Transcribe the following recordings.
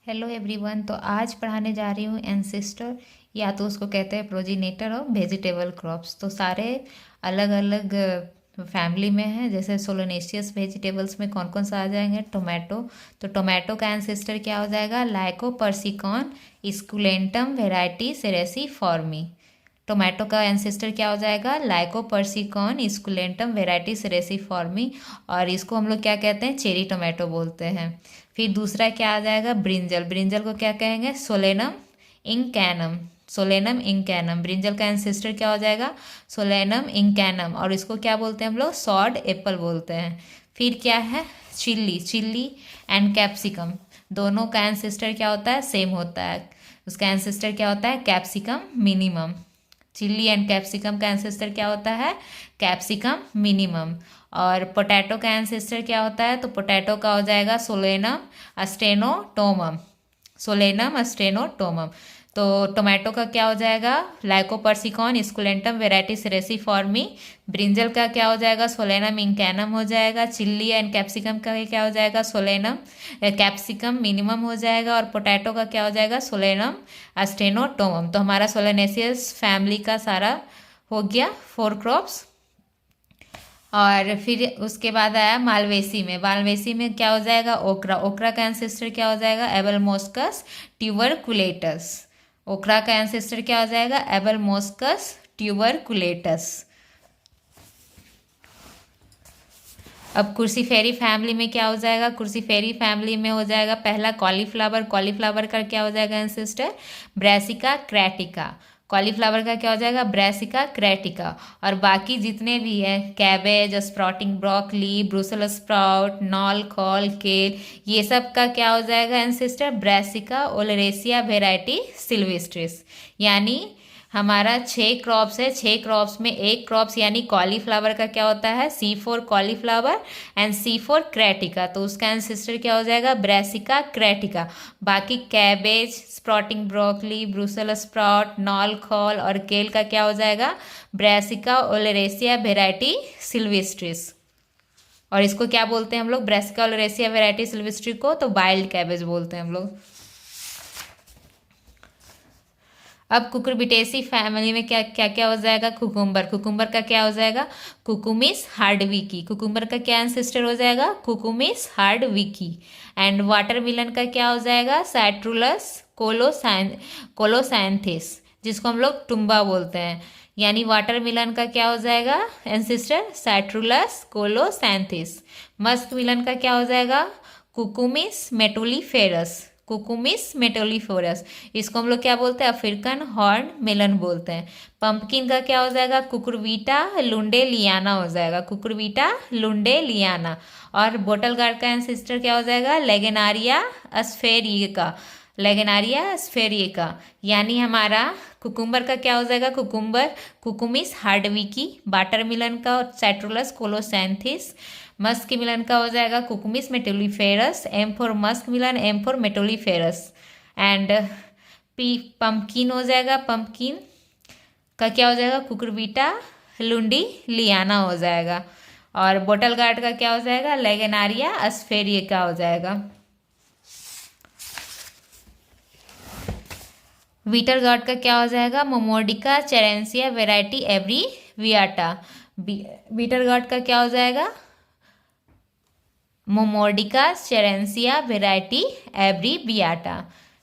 Hello everyone. तो आज पढ़ाने जा रही हूँ एंसेस्टर, या तो उसको कहते हैं प्रोजीनेटर ऑफ वेजिटेबल क्रॉप्स। तो सारे अलग अलग फैमिली में हैं। जैसे सोलोनेशियस वेजिटेबल्स में कौन कौन सा आ जाएंगे? टोमेटो। तो टोमेटो का एंसेस्टर क्या हो जाएगा? लाइकोपर्सिकॉन स्कुलेंटम वेराइटी सेरेसी फॉर्मी। टोमेटो का एंसेस्टर क्या हो जाएगा? लाइकोपर्सिकॉन स्कुलेंटम वेराइटी सेरेसी फॉर्मी। और इसको हम लोग क्या कहते हैं? चेरी टोमेटो बोलते हैं। फिर दूसरा क्या आ जाएगा? ब्रिंजल। ब्रिंजल को क्या कहेंगे? सोलेनम इंकैनम। सोलेनम इंकैनम। ब्रिंजल का एंसेस्टर क्या हो जाएगा? सोलेनम इंकैनम। और इसको क्या बोलते हैं हम लोग? सॉड एप्पल बोलते हैं। फिर क्या है? चिल्ली। चिल्ली एंड कैप्सिकम, दोनों का एंसेस्टर क्या होता है? सेम होता है। उसका एंसेस्टर क्या होता है? Capsicum minimum. Chilli and capsicum का एंसेस्टर क्या होता है? Capsicum minimum. और पोटैटो का एंसेस्टर क्या होता है? तो पोटैटो का हो जाएगा सोलेनम अस्टेनोटोमम। सोलेनम अस्टेनोटोमम। तो टोमेटो का क्या हो जाएगा? लाइकोपर्सिकॉन स्कुलेंटम वेराइटी सेरेसिफॉर्मी। ब्रिंजल का क्या हो जाएगा? सोलेनम इंकैनम हो जाएगा। चिल्ली एंड कैप्सिकम का क्या हो जाएगा? सोलेनम कैप्सिकम मिनिमम हो जाएगा। और पोटैटो का क्या हो जाएगा? सोलेनम अस्टेनोटोमम। तो हमारा सोलेनेसियस फैमिली का सारा हो गया 4 क्रॉप्स। और फिर उसके बाद आया मालवेसी में। मालवेसी में क्या हो जाएगा? ओकरा। ओकरा का एंसेस्टर क्या हो जाएगा? एबलमोस्कस ट्यूबरकुलेटस। ओकरा का एंसेस्टर क्या हो जाएगा? एबलमोस्कस ट्यूबरकुलेटस। अब कुर्सीफेरी फैमिली में क्या हो जाएगा? कुर्सीफेरी फैमिली में हो जाएगा पहला कॉलीफ्लावर। कॉलीफ्लावर का क्या हो जाएगा एंसेस्टर? ब्रासिका क्रेटिका। कॉलीफ्लावर का क्या हो जाएगा? ब्रासिका क्रेटिका। और बाकी जितने भी हैं, cabbage, sprouting broccoli, Brussels sprout, knol khol, kale, ये सब का क्या हो जाएगा एंसेस्टर? ब्रासिका ओलेरेसिया वेराइटी सिल्वेस्ट्रिस। यानी हमारा 6 क्रॉप्स है। 6 क्रॉप्स में एक क्रॉप्स यानी कॉलीफ्लावर का क्या होता है? C4 cauliflower and C4 क्रेटिका। तो उसका एंसेस्टर क्या हो जाएगा? ब्रासिका क्रेटिका। बाकी cabbage, sprouting broccoli, Brussels sprout, knol khol और केल का क्या हो जाएगा? ब्रासिका ओलेरेसिया वेराइटी सिल्वेस्ट्रिस। और इसको क्या बोलते हैं हम लोग? ब्रासिका ओलेरेसिया वेराइटी सिल्वेस्ट्रिस को तो वाइल्ड कैबेज बोलते हैं हम लोग। अब कुकुरबिटेसी फैमिली में क्या क्या क्या हो जाएगा? कुकुम्बर। कुकुम्बर का क्या हो जाएगा? कुकुमिस हार्डविकी। कुकुम्बर का क्या एंसेस्टर हो जाएगा? कुकुमिस हार्डविकी। एंड वाटरमेलन का क्या हो जाएगा? सैट्रुलस कोलोसैंथिस, जिसको हम लोग टुम्बा बोलते हैं। यानी वाटरमेलन का क्या हो जाएगा एंसेस्टर? सैट्रुलस कोलोसैंथिस। मस्क मिलन का क्या हो जाएगा? कुकुमिस मेटुलिफेरस। कुकुमिस मेटोलीफोरस। इसको हम लोग क्या बोलते हैं? अफ्रीकन हॉर्न मेलन बोलते हैं। पंपकिन का क्या हो जाएगा? कुकुरविटा लुंडेलियाना हो जाएगा। कुकुरविटा लुंडेलियाना। और बोटल गार्ड का एंसेस्टर क्या हो जाएगा? लेगेनारिया अस्फेरिका। लेगेनारिया स्फेरिका। यानी हमारा कुकुम्बर का क्या हो जाएगा? Cucumber Cucumis हार्डविकी। वाटरमेलन का सैट्रुलस कोलोसैंथिस। मस्क मिलन का हो जाएगा कुकुमिस मेटोलीफेरस। M for musk melon, M for मेटोलीफेरस। एंड पी पंपकिन हो जाएगा। पंपकिन का क्या हो जाएगा? कुकुरबिटा लुंडी लियाना हो जाएगा। और बोटल गार्ड का क्या हो जाएगा? लेगेनारिया अस्फेरिया का हो जाएगा। वीटर गार्ड का क्या हो जाएगा? मोमोडिका चेरेंसिया वेराइटी एवरी वियाटा। वीटर गार्ड का क्या हो जाएगा? मोमोडिका चेरेंसिया वेराइटी एवरी बियाटा।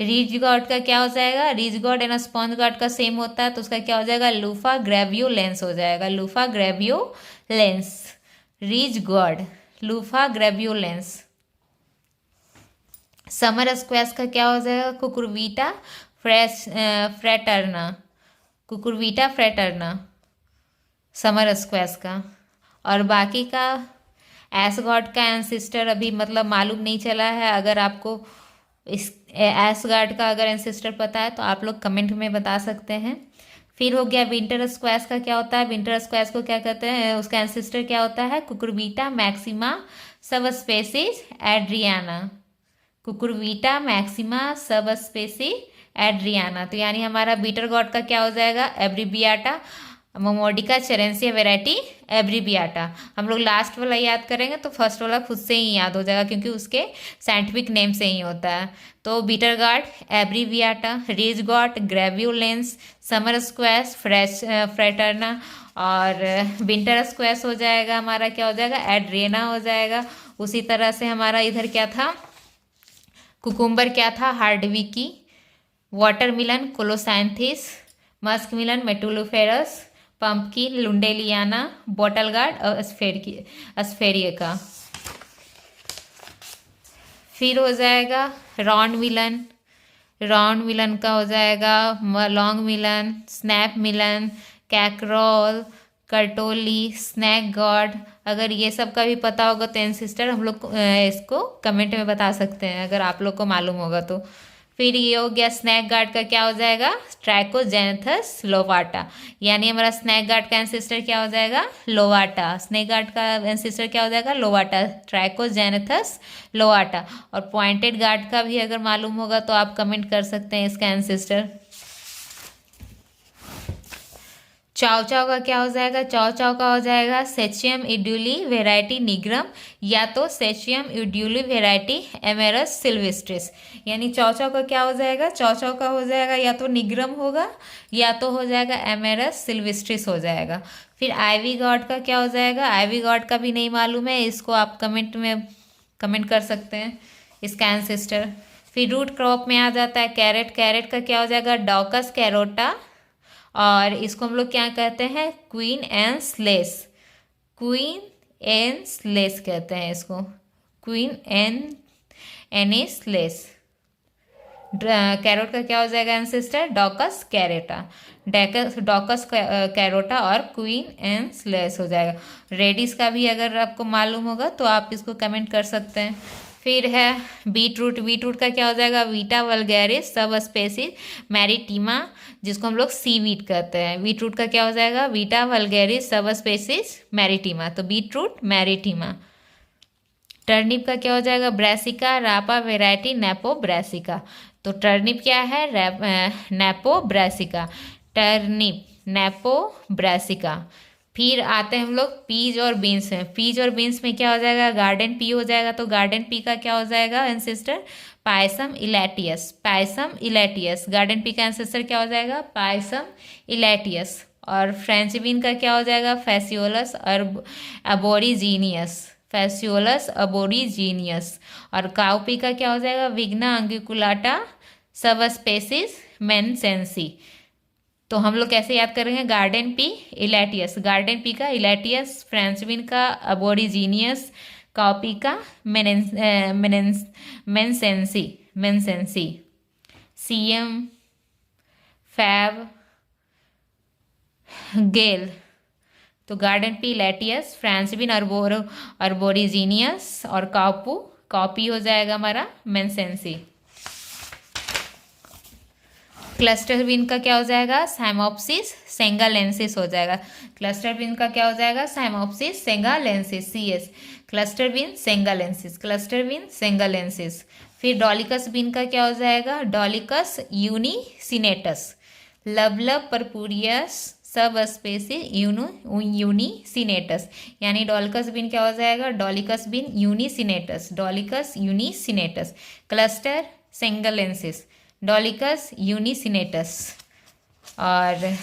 रिज गॉड का क्या हो जाएगा? Ridge gourd and sponge gourd का सेम होता है, तो उसका क्या हो जाएगा? लूफा ग्रेवियो लेंस हो जाएगा। लूफा ग्रेवियो लेंस। रिज गॉड लूफा ग्रेवियो लेंस। समर स्क्वैश का क्या हो जाएगा? कुकुरविटा फ्रेटर्ना। कुकुरविटा फ्रेटर्ना समर स्क्वैश का। और बाकी का एस गॉड का एंसिस्टर अभी मतलब मालूम नहीं चला है। अगर आपको इस एस गॉड का अगर एंसिस्टर पता है तो आप लोग कमेंट में बता सकते हैं। फिर हो गया विंटर स्क्वैश का क्या होता है? विंटर स्क्वैश को क्या कहते हैं? उसका एंसिस्टर क्या होता है? कुकुरबिटा मैक्सिमा सब स्पेसीज एड्रियाना। कुकुरबिटा मैक्सिमा सब स्पेसी एड्रियाना। तो यानी हमारा बीटर गॉड का क्या हो जाएगा? एब्रीबियाटा मोमोडिका चेरेंसिया वेराइटी एब्रीबियाटा। हम लोग लास्ट वाला याद करेंगे तो फर्स्ट वाला खुद से ही याद हो जाएगा क्योंकि उसके साइंटिफिक नेम से ही होता है। तो बीटर गार्ड एब्रीबियाटा, रिज गॉड ग्रेव्यूलेंस, समर स्क्वैश फ्रेटर्ना और विंटर स्क्वैश हो जाएगा हमारा, क्या हो जाएगा, एड्रिएना हो जाएगा। उसी तरह से हमारा इधर क्या था, कुकुम्बर क्या था, हार्डविकी, वाटरमिलन कोलोसाइंथिस, मस्क मिलन मेटुलोफेरस, पंपकिन लुंडेलियाना, बॉटल गार्ड और अस्फेरिका। फिर हो जाएगा राउंड मिलन का हो जाएगा लॉन्ग मिलन, स्नैप मिलन, कैकरोल, कर्टोली, स्नैक गॉड। अगर ये सब का भी पता होगा तो एंसिस्टर हम लोग इसको कमेंट में बता सकते हैं अगर आप लोग को मालूम होगा तो। फिर ये हो गया स्नैक गार्ड का, क्या हो जाएगा, ट्राइकोजेनेथस लोवाटा, यानी हमारा स्नैक गार्ड का एंसिस्टर क्या हो जाएगा, लोवाटा। स्नैक गार्ड का एंसिस्टर क्या हो जाएगा, लोवाटा, ट्राइकोजेनेथस लोवाटा। और पॉइंटेड गार्ड का भी अगर मालूम होगा तो आप कमेंट कर सकते हैं इसका एंसिस्टर। चाव चाव का क्या हो जाएगा, चाव चाव का हो जाएगा सेचियम इड्यूली वेराइटी निग्रम या तो सेचियम इड्यूली वेराइटी एमेरस सिल्वेस्ट्रिस। यानी चाव चाव का क्या हो जाएगा, चाव चाव का हो जाएगा या तो निग्रम होगा या तो हो जाएगा एमेरस सिल्वेस्ट्रिस हो जाएगा। फिर आईवी गॉड का क्या हो जाएगा, आईवी गॉड का भी नहीं मालूम है, इसको आप कमेंट में कमेंट कर सकते हैं इसका एंसेस्टर। फिर रूट क्रॉप में आ जाता है कैरेट, कैरेट का क्या हो जाएगा, डॉकस कैरोटा, और इसको हम लोग क्या कहते हैं, queen and slash, queen and slash कहते हैं इसको, queen and any slash. Carrot का क्या हो जाएगा एंसेस्टर, डॉकस कैरेटा, डॉकस कैरोटा और क्वीन एंड स्लेस हो जाएगा। रेडिस का भी अगर आपको मालूम होगा तो आप इसको कमेंट कर सकते हैं। फिर है बीट रूट, बीट रूट का क्या हो जाएगा, वीटा वल्गैरिस सब स्पेसीज मैरिटीमा, जिसको हम लोग सी वीट कहते हैं। बीट रूट का क्या हो जाएगा, वीटा वल्गैरिस सब स्पेसीज मैरिटीमा, तो बीट रूट मैरिटीमा। टर्निप का क्या हो जाएगा, ब्रैसिका रापा वेराइटी नेपो ब्रैसिका, तो टर्निप क्या है, nepo Brassica, turnip nepo Brassica. फिर आते हैं हम लोग पीज और बीन्स में, पीज और बीन्स में क्या हो जाएगा, गार्डन पी हो जाएगा, तो गार्डन पी का क्या हो जाएगा एंसेस्टर, पायसम इलेटियस, पायसम इलेटियस। गार्डन पी का एंसेस्टर क्या हो जाएगा, पायसम इलेटियस। और फ्रेंच बीन का क्या हो जाएगा, फैसियोलस अबोरिजीनियस, फैसियोलस अबोरिजीनियस। और काउपी का क्या हो जाएगा, विग्ना अंगिकुलाटा सब स्पेसिस मेनसेंसी। तो हम लोग कैसे याद करेंगे, गार्डन पी इलेटियस, गार्डन पी का इलेटियस, फ्रेंच बीन का अबोरिजीनियस, काउपी का मेनसेंसी, मेनसेंसी। सीएम फैब गेल, तो गार्डन पी इलेटियस, फ्रेंच बीन अरबोरिजीनियस और कॉपी हो जाएगा हमारा मेनसेंसी। क्लस्टर बीन का क्या हो जाएगा, साइमोप्सिस सेंगालेंसिस हो जाएगा, क्लस्टर बीन का क्या हो जाएगा, साइमोप्सिस सेंगालेंसिस, CS, क्लस्टर बीन सेंगालेंसिस, क्लस्टर बीन सेंगालेंसिस। फिर डॉलिकस बीन का क्या हो जाएगा, डॉलिकस यूनिसिनेटस, लबलब परपुरियस सब स्पेसीज यूनिसिनेटस, यानी डॉलिकस बीन क्या हो जाएगा, डॉलिकस बीन यूनिसिनेटस, डॉलिकस यूनिसिनेटस। क्लस्टर सेंगालेंसिस, डॉलिकस यूनिसिनेटस। और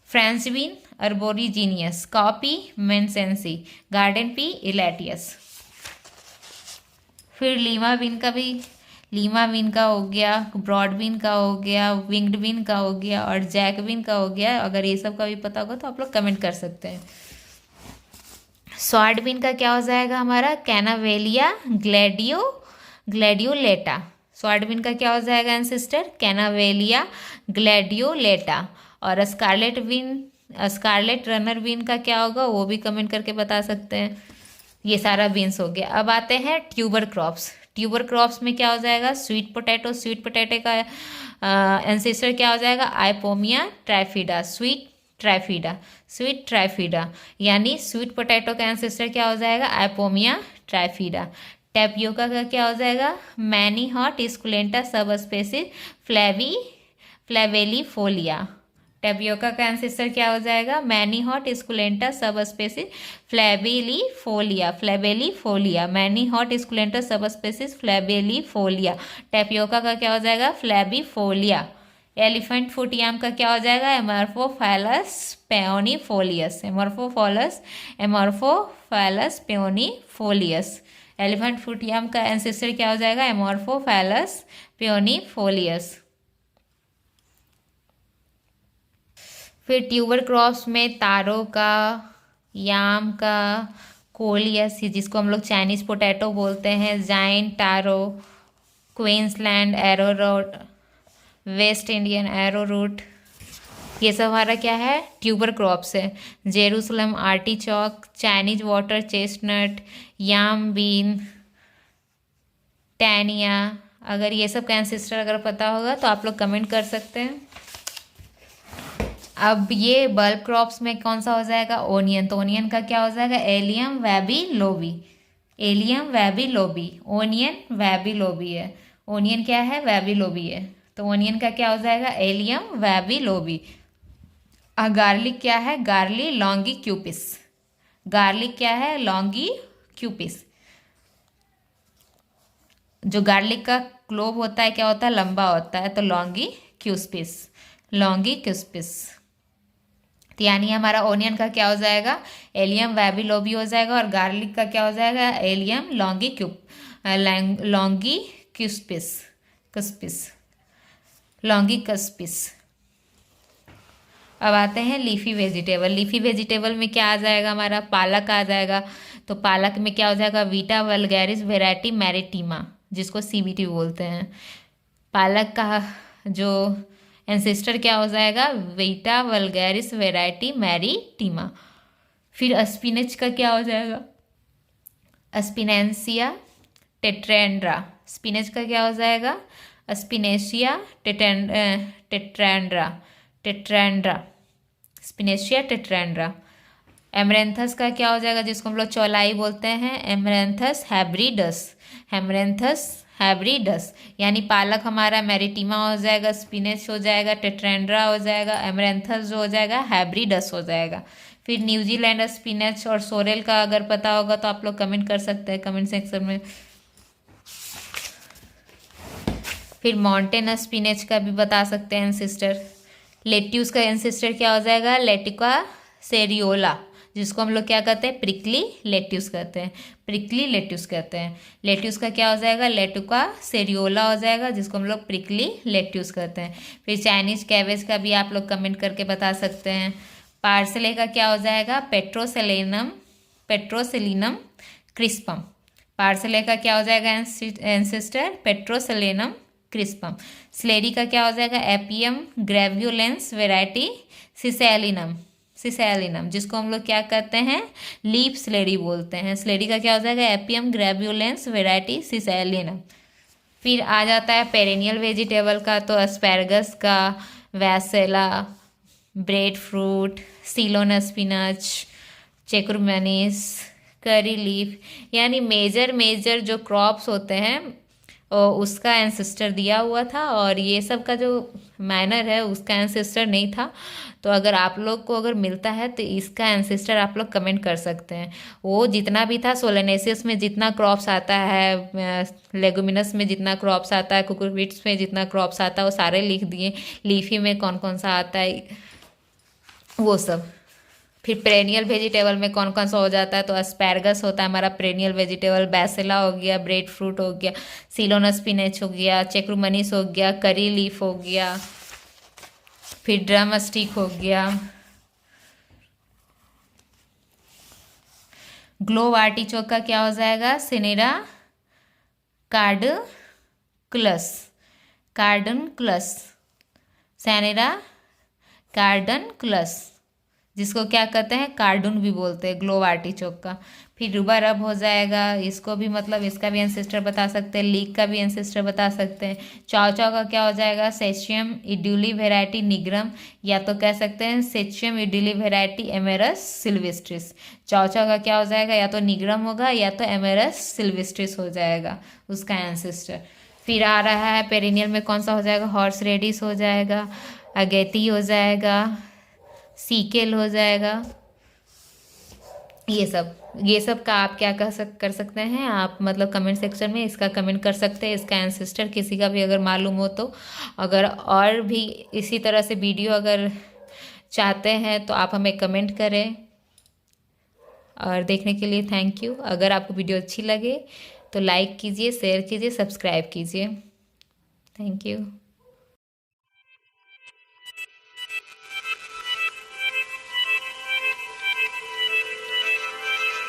फ्रेंच बीन अर्बोरिजीनियस, कॉपी मेनसेंसी, गार्डन पी इलेटियस। फिर लीमा बीन का भी, लीमा बीन का हो गया, ब्रॉड बीन का हो गया, विंग्ड बीन का हो गया और जैक बीन का हो गया। अगर ये सब का भी पता होगा तो आप लोग कमेंट कर सकते हैं। स्वॉर्ड बीन का क्या हो जाएगा हमारा, कैनावेलिया ग्लैडियोलेटा, स्वॉर्ड बीन का क्या हो जाएगा एंसेस्टर, कैनावेलिया ग्लैडियोलेटा। और scarlet bean, scarlet runner bean का क्या होगा वो भी कमेंट करके बता सकते हैं। ये सारा बीन्स हो गया। अब आते हैं ट्यूबर क्रॉप्स, ट्यूबर क्रॉप्स में क्या हो जाएगा, स्वीट पोटैटो, स्वीट पोटैटो का एंसेस्टर क्या हो जाएगा, आइपोमिया ट्राइफिडा, स्वीट ट्राइफिडा, स्वीट ट्राइफिडा, यानी स्वीट पोटैटो का एंसेस्टर क्या हो जाएगा, आइपोमिया ट्राइफिडा। टेपियोका का क्या हो जाएगा, मैनी हॉट स्कुलेंटा सब स्पेसीज फ्लेवेलिफोलिया, टेपियोका का एंसेस्टर क्या हो जाएगा? मैनी हॉट स्कुलेंटा सब स्पेसीज फ्लैबेलिफोलिया, फ्लैबेलिफोलिया, मैनी हॉट स्कुलेंटा सब स्पेसीज फ्लैबेलिफोलिया। टेपियोका का क्या हो जाएगा? फ्लैबीफोलिया। एलिफेंट फुट याम का क्या हो जाएगा? एमॉर्फोफैलस पेओनीफोलियस, एमॉर्फोफैलस पेओनीफोलियस। एलिफेंट फुट याम का एंसेस्टर क्या हो जाएगा? एमॉर्फोफैलस पेओनीफोलियस। फिर ट्यूबर क्रॉप्स में तारो का, याम का, कोलियस जिसको हम लोग चाइनीज पोटैटो बोलते हैं, जाइन taro, Queensland arrowroot, West Indian arrowroot, ये सब हमारा क्या है? ट्यूबर क्रॉप्स है। Jerusalem artichoke, Chinese water chestnut, yam bean, tannia. अगर ये सब का एंसेस्टर अगर पता होगा तो आप लोग कमेंट कर सकते हैं। अब ये बल्ब क्रॉप्स में कौन सा हो जाएगा? ओनियन। तो ओनियन का क्या हो जाएगा? एलियम वेबीलोबी, एलियम वेबीलोबी, ओनियन वेबीलोबी है। ओनियन क्या है? वेबीलोबी है। तो ओनियन का क्या हो जाएगा? एलियम वेबीलोबी। गार्लिक क्या है? गार्ली लॉन्गी क्यूपिस, गार्लिक क्या है? लॉन्गी क्यूपिस। जो गार्लिक का क्लोव होता है क्या होता है? लंबा होता है, तो लॉन्गी क्यूस्पिस, लॉन्गी क्यूस्पिस। तो यानी हमारा ओनियन का क्या हो जाएगा? एलियम वेबिलोबी हो जाएगा, और गार्लिक का क्या हो जाएगा? एलियम लॉन्गी लॉन्गी क्यूस्पिस, कस्पिस, लॉन्गी कस्पिस। अब आते हैं लीफी वेजिटेबल। लीफी वेजिटेबल में क्या आ जाएगा? हमारा पालक आ जाएगा। तो पालक में क्या हो जाएगा? वीटा वल्गैरिस वेराइटी मैरिटीमा, जिसको सीबीटी बोलते हैं। पालक का जो एंसेस्टर क्या हो जाएगा? वीटा वल्गैरिस वेराइटी मैरिटीमा। फिर स्पिनच का क्या हो जाएगा? स्पिनेंसिया टेट्रेंड्रा। स्पिनच का क्या हो जाएगा? स्पिनेशिया टेट्रेंड्रा, टेट्रेंड्रा, स्पिनेशिया टेट्रेंड्रा। एमरेंथस का क्या हो जाएगा? जिसको हम लोग चौलाई बोलते हैं, एमरेंथस हैब्रिडस, एमरेंथस हैब्रिडस। यानी पालक हमारा मैरिटीमा हो जाएगा, स्पिनेच हो जाएगा, टेट्रेंड्रा हो जाएगा, एमरेंथस जो हो जाएगा हैब्रिडस हो जाएगा। फिर न्यूजीलैंड स्पिनेच और सोरेल का अगर पता होगा तो आप लोग कमेंट कर सकते हैं कमेंट सेक्शन में। फिर माउंटेन स्पिनेच का भी बता सकते हैं एंसेस्टर। लेट्यूस का एंसेस्टर क्या हो जाएगा? लेटिका सेरियोला, जिसको हम लोग क्या कहते हैं? प्रिकली लेट्यूस कहते हैं, प्रिकली लेट्यूस कहते हैं। लेट्यूस का क्या हो जाएगा? लेटुका सेरियोला हो जाएगा, जिसको हम लोग प्रिकली लेट्यूस कहते हैं। फिर चाइनीज कैबेज का भी आप लोग कमेंट करके बता सकते हैं। पार्सले का क्या हो जाएगा? पेट्रोसेलेनम, पेट्रोसेलिनम क्रिस्पम। पार्सले का क्या हो जाएगा एंसेस्टर? पेट्रोसेलेनम क्रिस्पम। स्लेरी का क्या हो जाएगा? एपियम ग्रेव्युलेंस वेराइटी सिसैलिनम, सिसैलिनम, जिसको हम लोग क्या कहते हैं? लीफ स्लेरी बोलते हैं। स्लेरी का क्या हो जाएगा? एपियम ग्रेव्युलेंस वेराइटी सिसैलिनम। फिर आ जाता है पेरेनियल वेजिटेबल का, तो एस्पैरगस का, वैसेला, ब्रेड फ्रूट, सीलोन स्पिनच, चेकुरमेनिस, करी लीफ। यानी मेजर जो क्रॉप्स होते हैं उसका एंसेस्टर दिया हुआ था, और ये सब का जो मैनर है उसका एंसेस्टर नहीं था। तो अगर आप लोग को अगर मिलता है तो इसका एंसेस्टर आप लोग कमेंट कर सकते हैं। वो जितना भी था, सोलेनेसियस में जितना क्रॉप्स आता है, लेगुमिनस में जितना क्रॉप्स आता है, कुकुरबिट्स में जितना क्रॉप्स आता है, वो सारे लिख दिए। लीफी में कौन कौन सा आता है वो सब। फिर पेरेनियल वेजिटेबल में कौन कौन सा हो जाता है? तो एस्पैरगस होता है हमारा पेरेनियल वेजिटेबल, बैसेला हो गया, ब्रेड फ्रूट हो गया, सीलोन स्पिनच हो गया, चेक्रुमनीस हो गया, करी लीफ हो गया, फिर ड्रम स्टिक हो गया, ग्लोव आर्टिचोक का क्या हो जाएगा? सिनेरा कार्डुनकुलस, कार्डुनकुलस, सैनेरा कार्डुनकुलस, जिसको क्या कहते हैं? कार्डून भी बोलते हैं, ग्लोव आर्टिचोक का। फिर रूबा रब हो जाएगा, इसको भी मतलब इसका भी एंसेस्टर बता सकते हैं, लीक का भी एंसेस्टर बता सकते हैं। चाव चाव का क्या हो जाएगा? सेचियम इड्यूली वेराइटी निग्रम, या तो कह सकते हैं सेचियम इड्यूली वेराइटी एमेरस सिल्वेस्ट्रिस। चाव चाव का क्या हो जाएगा? या तो निग्रम होगा या तो एमेरस सिल्वेस्ट्रिस हो जाएगा उसका एंसेस्टर। फिर आ रहा है पेरिनियल में कौन सा हो जाएगा? हॉर्स रेडिस हो जाएगा, अगेती हो जाएगा, सीकेल हो जाएगा। ये सब का आप क्या कर सकते हैं, आप मतलब कमेंट सेक्शन में इसका कमेंट कर सकते हैं। इसका एंसेस्टर किसी का भी अगर मालूम हो तो, अगर और भी इसी तरह से वीडियो अगर चाहते हैं तो आप हमें कमेंट करें। और देखने के लिए थैंक यू। अगर आपको वीडियो अच्छी लगे तो लाइक कीजिए, शेयर कीजिए, सब्सक्राइब कीजिए। Thank you.